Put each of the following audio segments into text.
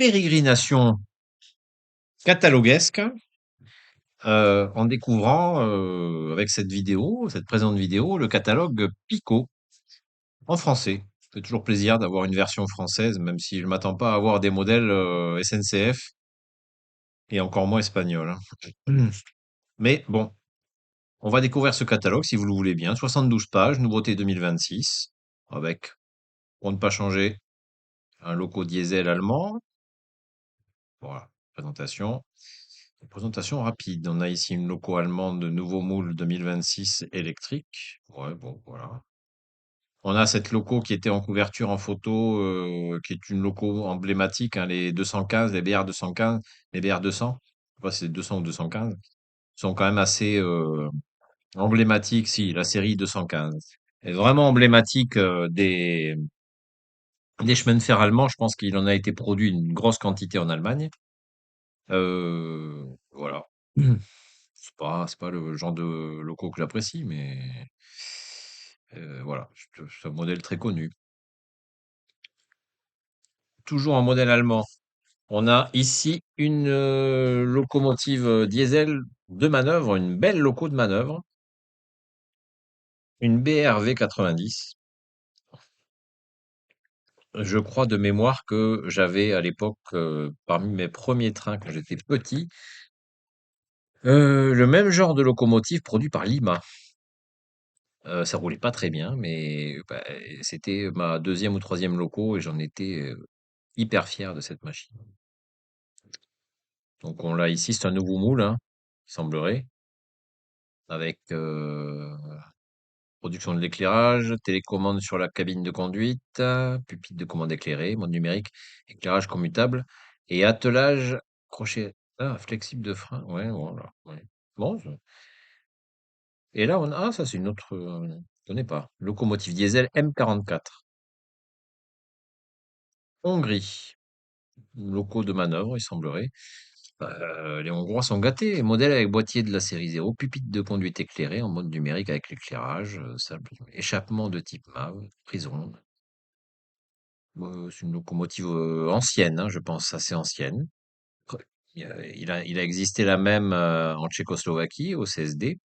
pérégrination cataloguesque en découvrant, avec cette présente vidéo, le catalogue Pico en français. Ça fait toujours plaisir d'avoir une version française, même si je m'attends pas à avoir des modèles SNCF et encore moins espagnols, hein. Mais bon, on va découvrir ce catalogue si vous le voulez bien. 72 pages, nouveauté 2026, avec, pour ne pas changer, un loco diesel allemand. Voilà, présentation. Présentation rapide. On a ici une loco allemande de nouveau moule 2026 électrique. Ouais, bon, voilà. On a cette loco qui était en couverture en photo, qui est une loco emblématique, hein, les 215, les BR 215, les BR 200. Je sais pas si c'est 200 ou 215. Sont quand même assez emblématiques, si, la série 215. Est vraiment emblématique des chemins de fer allemands. Je pense qu'il en a été produit une grosse quantité en Allemagne. Voilà. C'est pas le genre de locaux que j'apprécie, mais voilà, c'est un modèle très connu. Toujours un modèle allemand. On a ici une locomotive diesel de manœuvre, une belle loco de manœuvre, une BRV 90. Je crois de mémoire que j'avais à l'époque, parmi mes premiers trains quand j'étais petit, le même genre de locomotive produit par Lima. Ça roulait pas très bien, mais bah, c'était ma deuxième ou troisième loco et j'en étais hyper fier de cette machine. Donc on l'a ici, c'est un nouveau moule, hein, il semblerait, avec production de l'éclairage, télécommande sur la cabine de conduite, pupitre de commande éclairée, mode numérique, éclairage commutable et attelage crochet flexible de frein. Ouais, voilà. Ouais. Bon, et là on a, ah ça c'est une autre, je connais pas, locomotive diesel M44, Hongrie, locaux de manœuvre, il semblerait. Les Hongrois sont gâtés. Modèle avec boîtier de la série 0, pupitre de conduite éclairé en mode numérique avec l'éclairage, échappement de type MAV, prison. C'est une locomotive ancienne, hein, je pense, assez ancienne. Il a existé la même en Tchécoslovaquie, au CSD.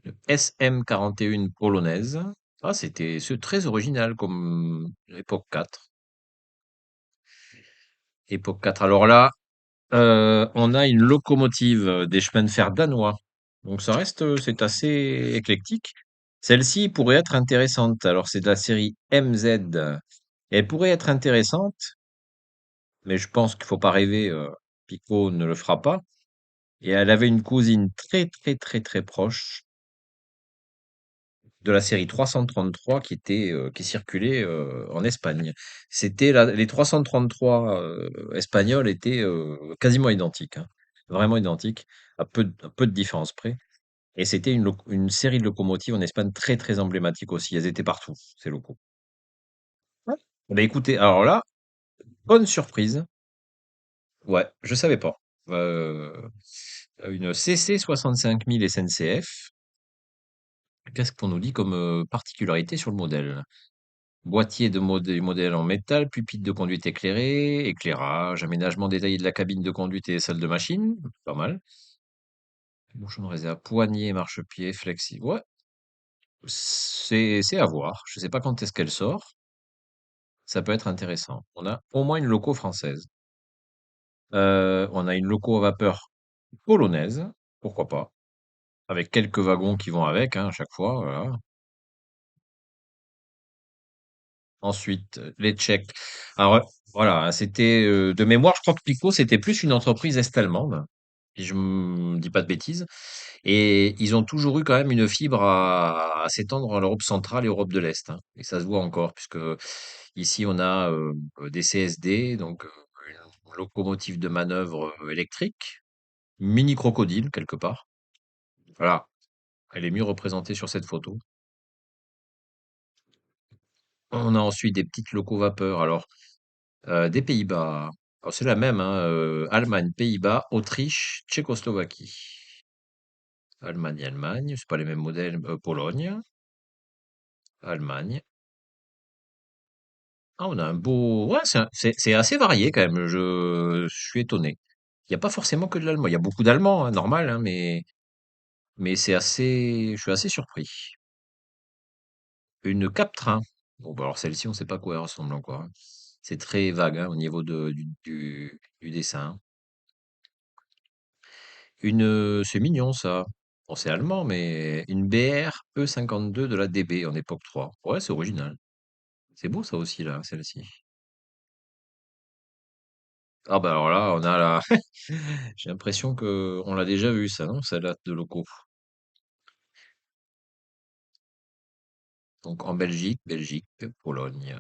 Une SM41 polonaise. Ah, c'est très original comme époque 4. Époque 4. Alors là, on a une locomotive des chemins de fer danois. Donc ça reste, c'est assez éclectique. Celle-ci pourrait être intéressante. Alors c'est de la série MZ. Elle pourrait être intéressante, mais je pense qu'il faut pas rêver. Pico ne le fera pas. Et elle avait une cousine très très très très proche de la série 333 qui circulait en Espagne. Les 333 espagnols étaient quasiment identiques, hein, vraiment identiques, à peu de différence près. Et c'était une série de locomotives en Espagne très très emblématique aussi. Elles étaient partout, ces locaux. Ouais. Bah écoutez, alors là, bonne surprise. Ouais, je savais pas. Euh, une CC 65 000 SNCF. Qu'est-ce qu'on nous dit comme particularité sur le modèle? Boîtier de modèle en métal, pupitre de conduite éclairée, éclairage, aménagement détaillé de la cabine de conduite et des salles de machine, pas mal. Bouchon de réserve, poignée, marchepied, flexible. Ouais, c'est à voir. Je sais pas quand est-ce qu'elle sort. Ça peut être intéressant. On a au moins une loco française. On a une loco à vapeur polonaise, pourquoi pas, avec quelques wagons qui vont avec, hein, à chaque fois. Voilà. Ensuite, les Tchèques. Alors, voilà, hein, c'était de mémoire, je crois que Pico, c'était plus une entreprise est-allemande, si je me dis pas de bêtises. Et ils ont toujours eu quand même une fibre à s'étendre en Europe centrale et Europe de l'Est, hein. Et ça se voit encore, puisque ici, on a des CSD, donc une locomotive de manœuvre électrique, mini crocodile, quelque part. Voilà, elle est mieux représentée sur cette photo. On a ensuite des petites locos vapeur. Alors, des Pays-Bas. Alors c'est la même, hein, Allemagne, Pays-Bas, Autriche, Tchécoslovaquie. Allemagne, Allemagne, c'est pas les mêmes modèles. Pologne, Allemagne. Ah, on a un beau, ouais, c'est assez varié quand même. Je suis étonné. Il n'y a pas forcément que de l'allemand. Il y a beaucoup d'allemand, hein, normal, hein, mais je suis assez surpris. Une Cap-Train. Bon, bah alors celle-ci, on ne sait pas à quoi elle ressemble encore, hein. C'est très vague, hein, au niveau du dessin. C'est mignon ça. Bon, c'est allemand, mais une BR E52 de la DB en époque 3. Ouais, c'est original. C'est beau ça aussi, là, celle-ci. Ah bah alors là, on a la... J'ai l'impression que on l'a déjà vu ça, non? Ça date de locaux. Donc en Belgique, Pologne,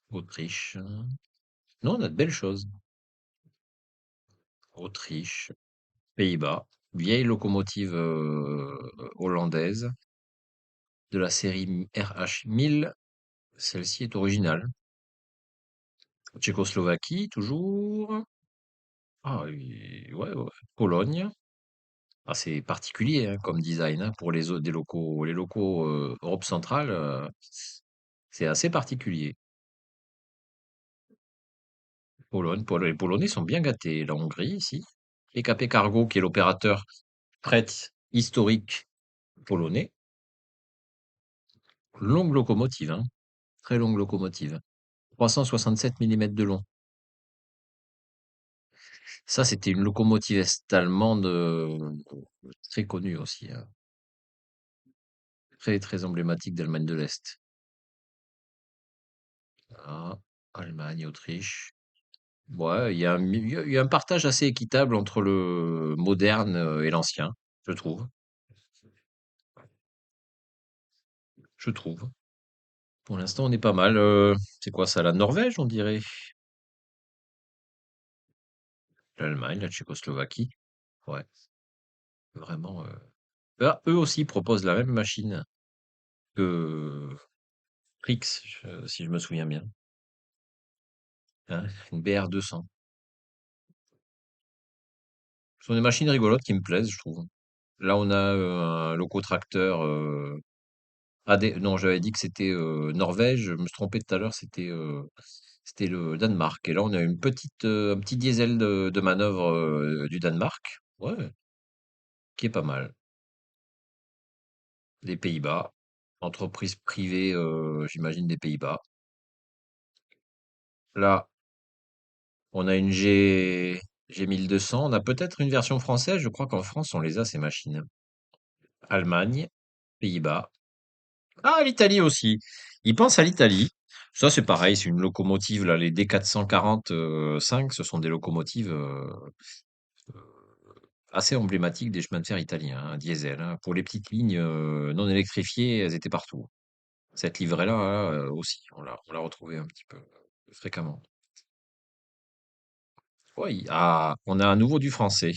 Autriche. Non, on a de belles choses. Autriche, Pays-Bas, vieille locomotive hollandaise de la série RH1000. Celle-ci est originale. Tchécoslovaquie, toujours. Ah, ouais, ouais. Pologne. Ah, c'est particulier hein, comme design hein, pour les autres des locaux. Les locaux Europe centrale, c'est assez particulier. Les Polonais sont bien gâtés. La Hongrie ici. PKP Cargo, qui est l'opérateur fret historique polonais. Longue locomotive, hein. Très longue locomotive. 367 millimètres de long. Ça, c'était une locomotive est-allemande très connue aussi, hein. Très, très emblématique d'Allemagne de l'Est. Ah, Allemagne, Autriche. Ouais, il y a un partage assez équitable entre le moderne et l'ancien, je trouve. Je trouve. Pour l'instant, on est pas mal. C'est quoi ça, la Norvège, on dirait? L'Allemagne, la Tchécoslovaquie. Ouais, vraiment. Ah, eux aussi proposent la même machine que Prix, si je me souviens bien. Hein, une BR 200. Ce sont des machines rigolotes qui me plaisent, je trouve. Là, on a un locotracteur non, j'avais dit que c'était Norvège. Je me suis trompé tout à l'heure, c'était le Danemark. Et là, on a un petit diesel de manœuvre du Danemark. Ouais, qui est pas mal. Des Pays-Bas. Entreprise privée, j'imagine, des Pays-Bas. Là, on a une G1200. On a peut-être une version française. Je crois qu'en France, on les a, ces machines. Allemagne, Pays-Bas. Ah, l'Italie aussi. Ils pensent à l'Italie. Ça, c'est pareil, c'est une locomotive, là, les D445, ce sont des locomotives assez emblématiques des chemins de fer italiens, hein, diesel, hein. Pour les petites lignes non électrifiées, elles étaient partout. Cette livrée-là, là, aussi, on l'a retrouvée un petit peu fréquemment. Oui, ah, on a à nouveau du français.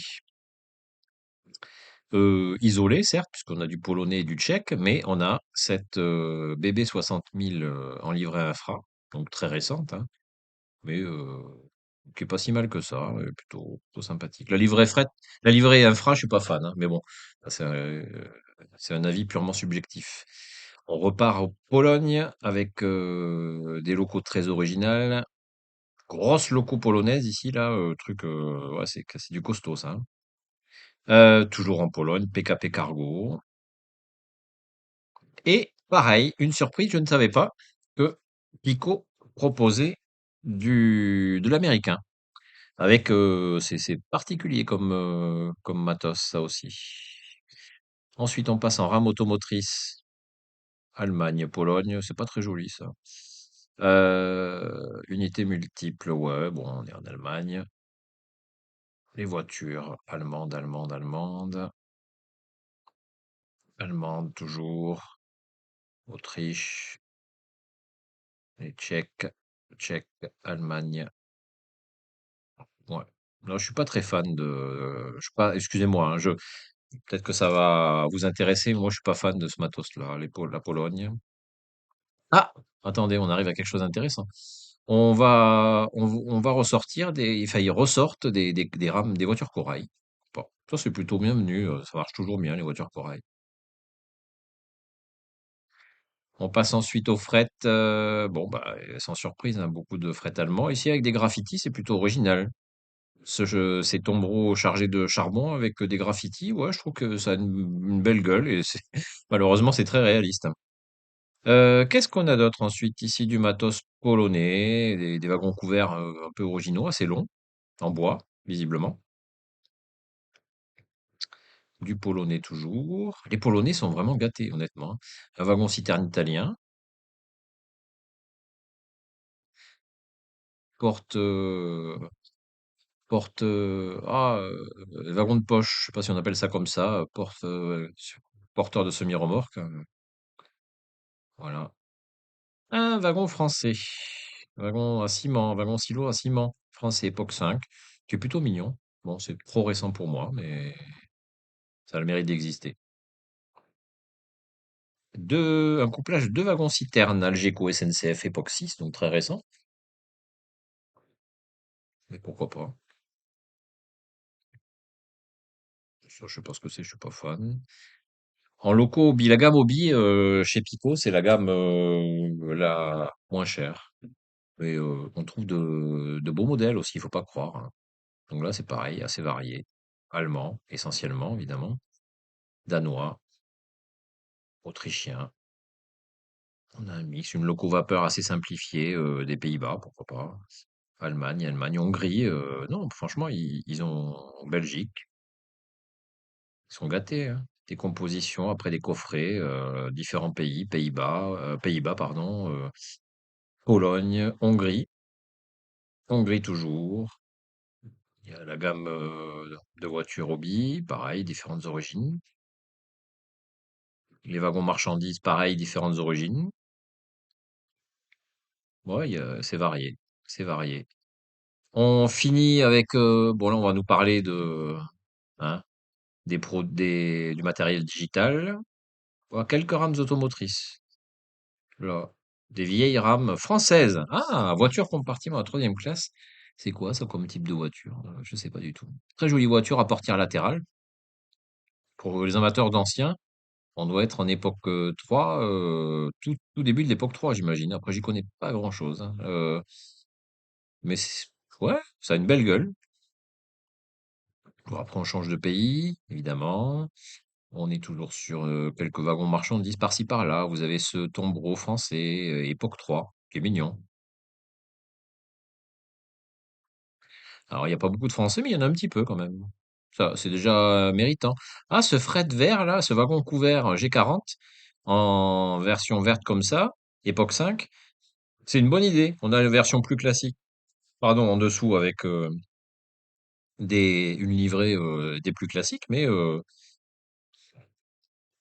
Isolé, certes, puisqu'on a du polonais et du tchèque, mais on a cette BB 60 000 en livret infra, donc très récente, hein. Mais qui est pas si mal que ça, plutôt sympathique. La livrée infra, je suis pas fan, hein, mais bon, ça, c'est un avis purement subjectif. On repart en Pologne avec des locaux très originaux. Grosses locaux polonaises ici, là, truc, ouais, c'est du costaud, ça, hein. Toujours en Pologne, PKP Cargo. Et pareil, une surprise, je ne savais pas que Pico proposait de l'américain. Avec, c'est particulier comme matos, ça aussi. Ensuite, on passe en rame automotrice. Allemagne, Pologne, c'est pas très joli ça. Unité multiple, ouais, bon, on est en Allemagne. Les voitures, allemande toujours. Autriche, les Tchèques, Allemagne. Ouais. Non, je suis pas très fan je suis pas, excusez-moi, hein, peut-être que ça va vous intéresser, mais moi je suis pas fan de ce matos-là, la Pologne. Ah! Attendez, on arrive à quelque chose d'intéressant. On va ressortir enfin, ils ressortent des rames, des voitures corail. Bon, ça c'est plutôt bienvenu, ça marche toujours bien les voitures corail. On passe ensuite au fret. Bon, bah, sans surprise, hein, beaucoup de fret allemand. Ici, avec des graffitis, c'est plutôt original. Ces tombereaux chargés de charbon avec des graffitis, ouais, je trouve que ça a une belle gueule et malheureusement, c'est très réaliste, hein. Qu'est-ce qu'on a d'autre ensuite? Ici, du matos polonais, des wagons couverts un peu originaux, assez longs, en bois, visiblement. Du polonais toujours. Les polonais sont vraiment gâtés, honnêtement, hein. Un wagon citerne italien, porte, wagon de poche, je sais pas si on appelle ça comme ça, porteur de semi-remorque, voilà. Un wagon français, wagon à ciment, wagon silo à ciment français époque 5, qui est plutôt mignon. Bon, c'est trop récent pour moi, mais ça a le mérite d'exister. Un couplage de 2 wagons citernes Algeco SNCF époque 6, donc très récent, mais pourquoi pas. Ça, je sais pas ce que c'est, je suis pas fan. En locaux, la gamme Obi, chez Pico, c'est la gamme la moins chère. Mais on trouve de beaux modèles aussi, il faut pas croire, hein. Donc là, c'est pareil, assez varié. Allemand, essentiellement, évidemment. Danois, autrichien. On a un mix, une loco-vapeur assez simplifiée des Pays-Bas, pourquoi pas. Allemagne, Hongrie. Non, franchement, ils ont Belgique. Ils sont gâtés, hein. Des compositions après des coffrets, différents pays, Pays-Bas, pardon, Pologne, Hongrie toujours. Il y a la gamme de voitures Obi, pareil, différentes origines. Les wagons marchandises, pareil, différentes origines. Ouais, c'est varié, c'est varié. On finit avec, bon là, on va nous parler hein, du matériel digital. Quelques rames automotrices. Là, des vieilles rames françaises. Ah, voiture compartiment à troisième classe. C'est quoi ça comme type de voiture? Je sais pas du tout. Très jolie voiture à portière latérale. Pour les amateurs d'anciens, on doit être en époque 3, tout début de l'époque 3, j'imagine. Après, j'y connais pas grand-chose, hein. Mais ouais, ça a une belle gueule. Bon, après, on change de pays, évidemment. On est toujours sur quelques wagons marchandises par-ci par-là. Vous avez ce tombereau français, époque 3, qui est mignon. Alors, il n'y a pas beaucoup de Français, mais il y en a un petit peu quand même. Ça, c'est déjà méritant. Ah, ce fret vert là, ce wagon couvert G40 en version verte comme ça, époque 5, c'est une bonne idée. On a une version plus classique, pardon, en dessous avec une livrée des plus classiques, mais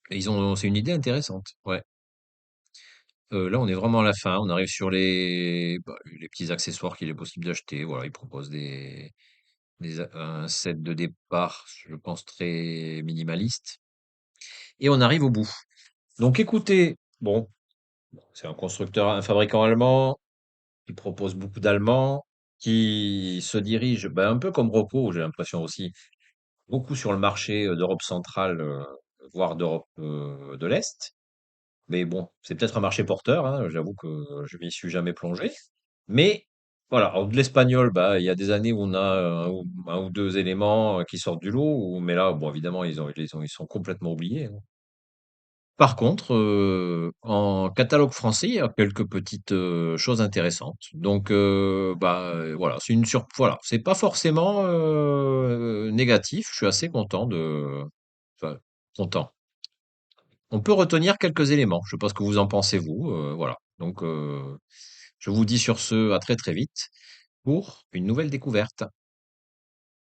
c'est une idée intéressante. Ouais. Là, on est vraiment à la fin. On arrive sur les petits accessoires qu'il est possible d'acheter. Voilà, ils proposent un set de départ, je pense, très minimaliste. Et on arrive au bout. Donc écoutez, bon, c'est un fabricant allemand qui propose beaucoup d'allemands, qui se dirige, ben, un peu comme Rocco, j'ai l'impression aussi, beaucoup sur le marché d'Europe centrale, voire d'Europe de l'Est. Mais bon, c'est peut-être un marché porteur, hein, j'avoue que je m'y suis jamais plongé. Mais voilà, alors de l'espagnol, bah, il y a des années où on a un ou deux éléments qui sortent du lot, mais là, bon, évidemment, ils sont complètement oubliés, hein. Par contre, en catalogue français, il y a quelques petites choses intéressantes. Donc, voilà, voilà, c'est pas forcément négatif. Je suis assez content enfin, content. On peut retenir quelques éléments. Je sais pas ce que vous en pensez vous. Voilà. Donc, je vous dis sur ce, à très très vite pour une nouvelle découverte.